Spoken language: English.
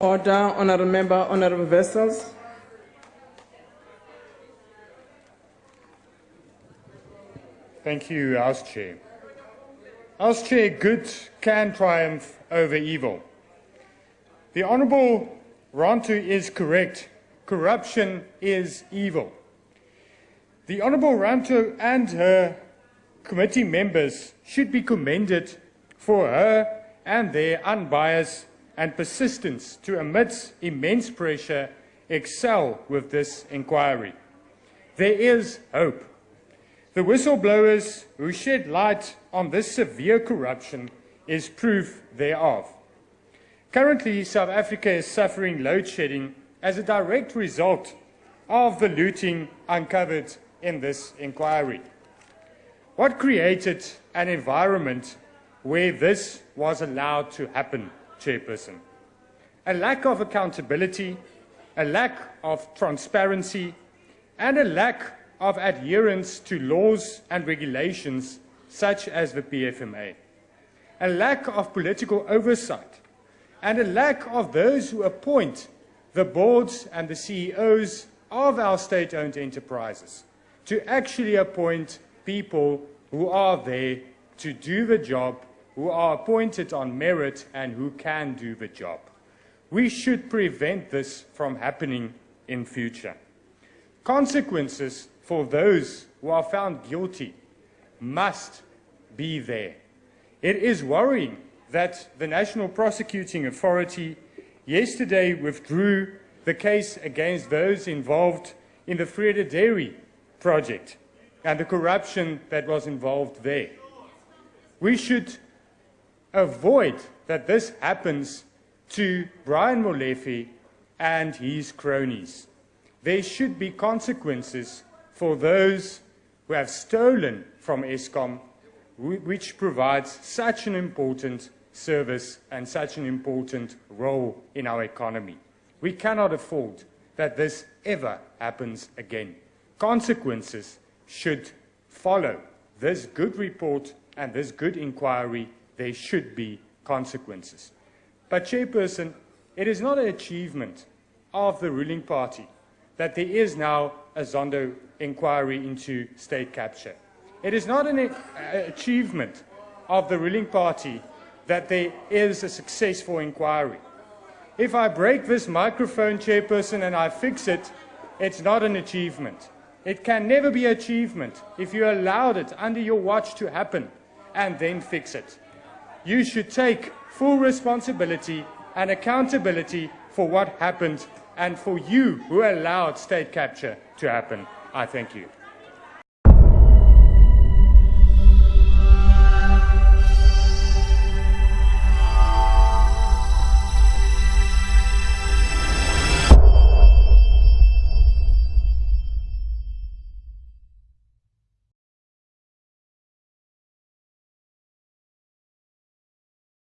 Order, honourable member, honourable vessels. Thank you, House Chair. House Chair, good can triumph over evil. The Honourable Rantu is correct. Corruption is evil. The Honourable Rantu and her committee members should be commended for her and their unbiased and persistence to, amidst immense pressure, excel with this inquiry. There is hope. The whistleblowers who shed light on this severe corruption is proof thereof. Currently, South Africa is suffering load shedding as a direct result of the looting uncovered in this inquiry. What created an environment where this was allowed to happen, Chairperson? A lack of accountability, a lack of transparency, and a lack of adherence to laws and regulations such as the PFMA. A lack of political oversight, and a lack of those who appoint the boards and the CEOs of our state-owned enterprises to actually appoint people who are there to do the job, who are appointed on merit and who can do the job. We should prevent this from happening in future. Consequences for those who are found guilty must be there. It is worrying that the National Prosecuting Authority yesterday withdrew the case against those involved in the Vrede Dairy project and the corruption that was involved there. We should avoid that this happens to Brian Molefe and his cronies. There should be consequences for those who have stolen from Eskom, which provides such an important service and such an important role in our economy. We cannot afford that this ever happens again. Consequences should follow this good report and this good inquiry. There should be consequences. But, Chairperson, it is not an achievement of the ruling party that there is now a Zondo inquiry into state capture. It is not an achievement of the ruling party that there is a successful inquiry. If I break this microphone, Chairperson, and I fix it, it's not an achievement. It can never be an achievement if you allowed it under your watch to happen and then fix it. You should take full responsibility and accountability for what happened and for you who allowed state capture to happen. I thank you.